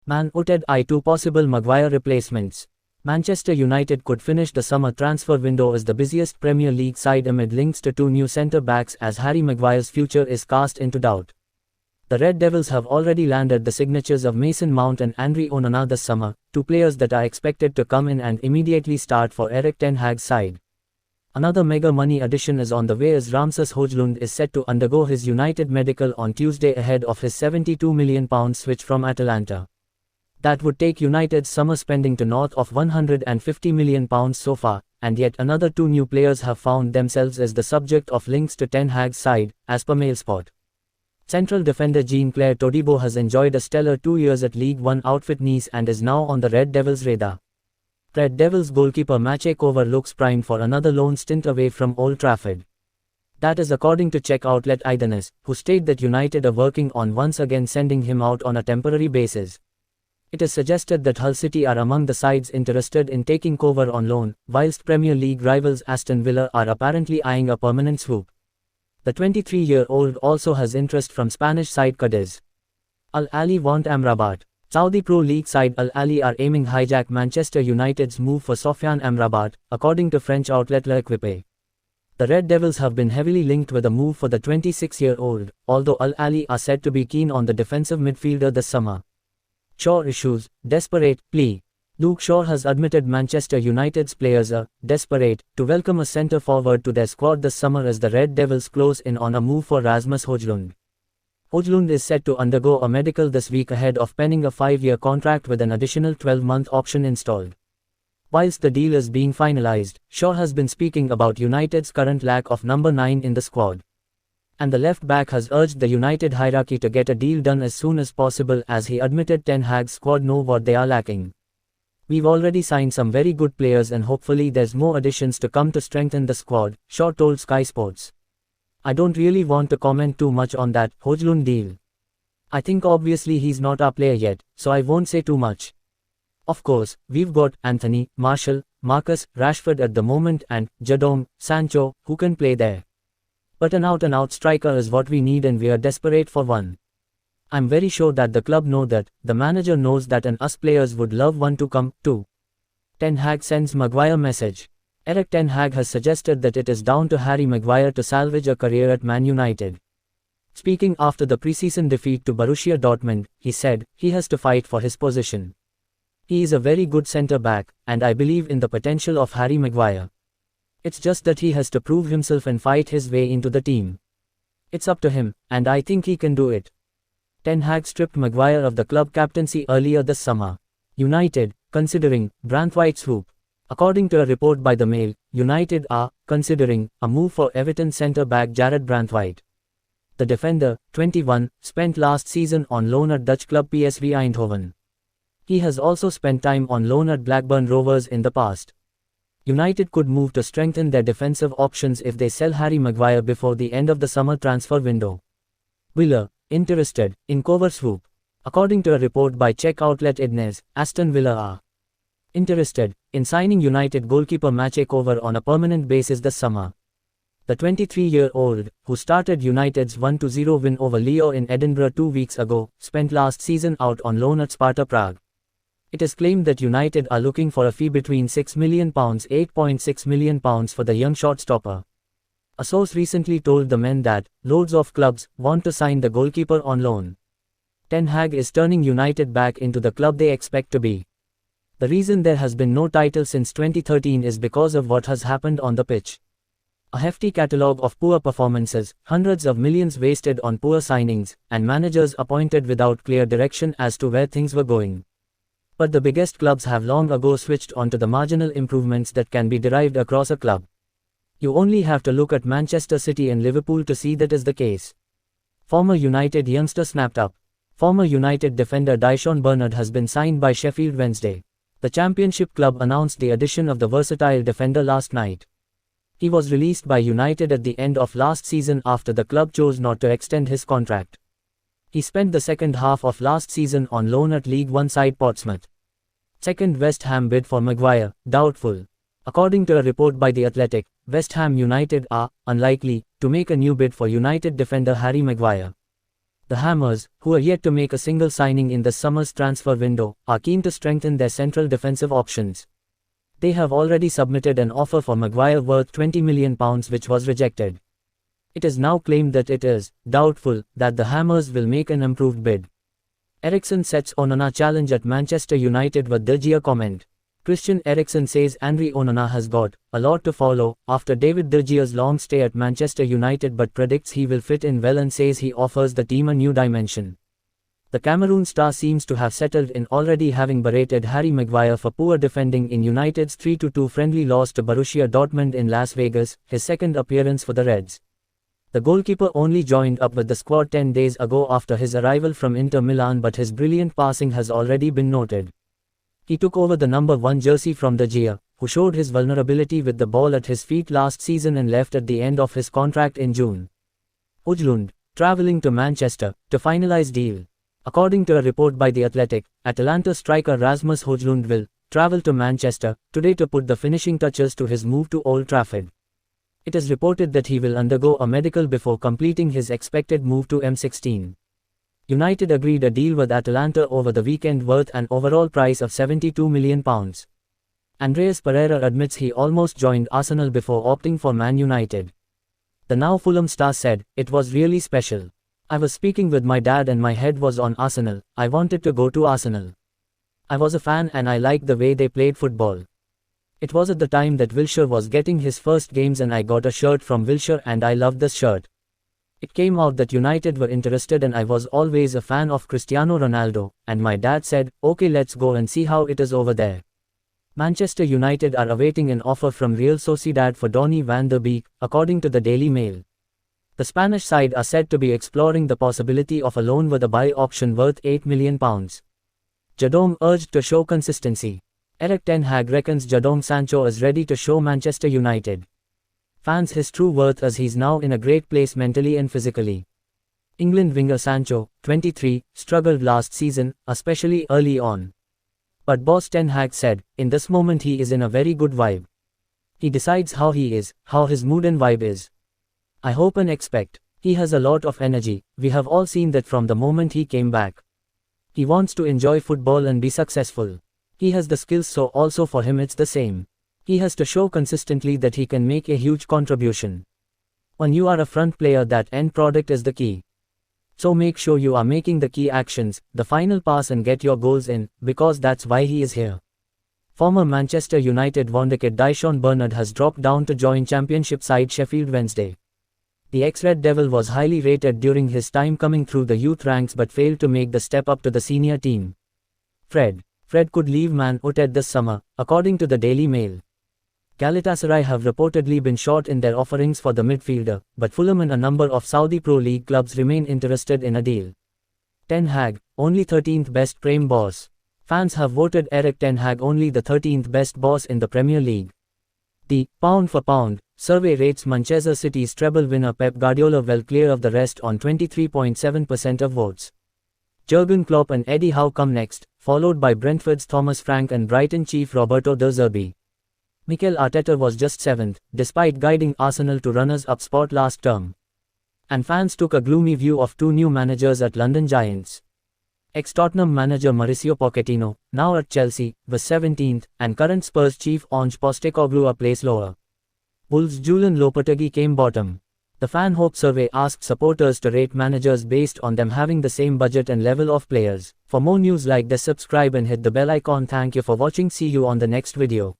Man Utd I2 possible Maguire replacements. Manchester United could finish the summer transfer window as the busiest Premier League side amid links to two new centre-backs as Harry Maguire's future is cast into doubt. The Red Devils have already landed the signatures of Mason Mount and Andre Onana this summer, two players that are expected to come in and immediately start for Erik ten Hag's side. Another mega money addition is on the way as Rasmus Hojland is set to undergo his United medical on Tuesday ahead of his £72 million switch from Atalanta. That would take United's summer spending to north of £150 million so far, and yet another two new players have found themselves as the subject of links to ten Hag's side, as per Mailsport. Central defender Jean-Claire Todibo has enjoyed a stellar 2 years at League One outfit Nice and is now on the Red Devils' radar. Red Devils goalkeeper Maguire looks primed for another loan stint away from Old Trafford. That is according to Czech outlet Idanes, who state that United are working on once again sending him out on a temporary basis. It is suggested that Hull City are among the sides interested in taking Cover on loan, whilst Premier League rivals Aston Villa are apparently eyeing a permanent swoop. The 23-year-old also has interest from Spanish side Cadiz. Al Ahly want Amrabat. Saudi Pro League side Al Ahly are aiming hijack Manchester United's move for Sofiane Amrabat, according to French outlet L'Equipe. The Red Devils have been heavily linked with a move for the 26-year-old, although Al Ahly are said to be keen on the defensive midfielder this summer. Shaw issues, desperate, plea. Luke Shaw has admitted Manchester United's players are desperate to welcome a centre-forward to their squad this summer as the Red Devils close in on a move for Rasmus Hojland. Hojland is set to undergo a medical this week ahead of penning a 5-year contract with an additional 12-month option installed. Whilst the deal is being finalised, Shaw has been speaking about United's current lack of number 9 in the squad. And the left-back has urged the United hierarchy to get a deal done as soon as possible as he admitted Ten Hag's squad know what they are lacking. We've already signed some very good players and hopefully there's more additions to come to strengthen the squad, Shaw told Sky Sports. I don't really want to comment too much on that Hojlund deal. I think obviously he's not our player yet, so I won't say too much. Of course, we've got Anthony, Martial, Marcus, Rashford at the moment and Jadon, Sancho, who can play there. But an out-and-out striker is what we need and we are desperate for one. I'm very sure that the club know that, the manager knows that and us players would love one to come, too. Ten Hag sends Maguire message. Erik ten Hag has suggested that it is down to Harry Maguire to salvage a career at Man United. Speaking after the preseason defeat to Borussia Dortmund, he said, he has to fight for his position. He is a very good centre-back, and I believe in the potential of Harry Maguire. It's just that he has to prove himself and fight his way into the team. It's up to him, and I think he can do it. Ten Hag stripped Maguire of the club captaincy earlier this summer. United, considering, Branthwaite's swoop. According to a report by the Mail, United are considering a move for Everton centre-back Jared Branthwaite. The defender, 21, spent last season on loan at Dutch club PSV Eindhoven. He has also spent time on loan at Blackburn Rovers in the past. United could move to strengthen their defensive options if they sell Harry Maguire before the end of the summer transfer window. Villa, interested in Cover swoop. According to a report by Czech outlet Idnes, Aston Villa are interested in signing United goalkeeper Maguire on a permanent basis this summer. The 23-year-old, who started United's 1-0 win over Leo in Edinburgh 2 weeks ago, spent last season out on loan at Sparta Prague. It is claimed that United are looking for a fee between £6 million £8.6 million for the young shortstopper. A source recently told the Men that loads of clubs want to sign the goalkeeper on loan. Ten Hag is turning United back into the club they expect to be. The reason there has been no title since 2013 is because of what has happened on the pitch. A hefty catalogue of poor performances, hundreds of millions wasted on poor signings, and managers appointed without clear direction as to where things were going. But the biggest clubs have long ago switched on to the marginal improvements that can be derived across a club. You only have to look at Manchester City and Liverpool to see that is the case. Former United youngster snapped up. Former United defender Dyson Bernard has been signed by Sheffield Wednesday. The Championship club announced the addition of the versatile defender last night. He was released by United at the end of last season after the club chose not to extend his contract. He spent the second half of last season on loan at League One side Portsmouth. Second West Ham bid for Maguire, doubtful. According to a report by The Athletic, West Ham United are unlikely to make a new bid for United defender Harry Maguire. The Hammers, who are yet to make a single signing in the summer's transfer window, are keen to strengthen their central defensive options. They have already submitted an offer for Maguire worth £20 million which was rejected. It is now claimed that it is doubtful that the Hammers will make an improved bid. Eriksen sets Onana challenge at Manchester United with De Gea comment. Christian Eriksen says Andre Onana has got a lot to follow after David De Gea's long stay at Manchester United, but predicts he will fit in well and says he offers the team a new dimension. The Cameroon star seems to have settled in, already having berated Harry Maguire for poor defending in United's 3-2 friendly loss to Borussia Dortmund in Las Vegas, his second appearance for the Reds. The goalkeeper only joined up with the squad 10 days ago after his arrival from Inter Milan, but his brilliant passing has already been noted. He took over the number 1 jersey from De Gea, who showed his vulnerability with the ball at his feet last season and left at the end of his contract in June. Hojland, travelling to Manchester, to finalise deal. According to a report by The Athletic, Atalanta striker Rasmus Hojland will travel to Manchester today to put the finishing touches to his move to Old Trafford. It is reported that he will undergo a medical before completing his expected move to M16. United agreed a deal with Atalanta over the weekend worth an overall price of £72 million. Andreas Pereira admits he almost joined Arsenal before opting for Man United. The now Fulham star said, "It was really special. I was speaking with my dad and my head was on Arsenal. I wanted to go to Arsenal. I was a fan and I liked the way they played football. It was at the time that Wilshere was getting his first games and I got a shirt from Wilshere and I loved this shirt. It came out that United were interested and I was always a fan of Cristiano Ronaldo, and my dad said, okay, let's go and see how it is over there." Manchester United are awaiting an offer from Real Sociedad for Donny van der Beek, according to the Daily Mail. The Spanish side are said to be exploring the possibility of a loan with a buy option worth £8 million. Jadon urged to show consistency. Erik ten Hag reckons Jadon Sancho is ready to show Manchester United fans his true worth as he's now in a great place mentally and physically. England winger Sancho, 23, struggled last season, especially early on. But boss Ten Hag said, in this moment he is in a very good vibe. He decides how he is, how his mood and vibe is. I hope and expect. He has a lot of energy, we have all seen that from the moment he came back. He wants to enjoy football and be successful. He has the skills, so also for him it's the same. He has to show consistently that he can make a huge contribution. When you are a front player, that end product is the key. So make sure you are making the key actions, the final pass, and get your goals in, because that's why he is here. Former Manchester United wonderkid Dyson Bernard has dropped down to join Championship side Sheffield Wednesday. The ex-Red Devil was highly rated during his time coming through the youth ranks but failed to make the step up to the senior team. Fred could leave Man United this summer, according to the Daily Mail. Galatasaray have reportedly been short in their offerings for the midfielder, but Fulham and a number of Saudi Pro League clubs remain interested in a deal. Ten Hag, only 13th best Prem boss. Fans have voted Erik ten Hag only the 13th best boss in the Premier League. The pound for pound survey rates Manchester City's treble winner Pep Guardiola well clear of the rest on 23.7% of votes. Jurgen Klopp and Eddie Howe come next, followed by Brentford's Thomas Frank and Brighton chief Roberto De Zerbi. Mikel Arteta was just 7th, despite guiding Arsenal to runners-up spot last term. And fans took a gloomy view of 2 new managers at London Giants. Ex-Tottenham manager Mauricio Pochettino, now at Chelsea, was 17th, and current Spurs chief Ange Postecoglou a place lower. Wolves' Julian Lopetegui came bottom. The Fan Hope survey asked supporters to rate managers based on them having the same budget and level of players. For more news like this, subscribe and hit the bell icon. Thank you for watching. See you on the next video.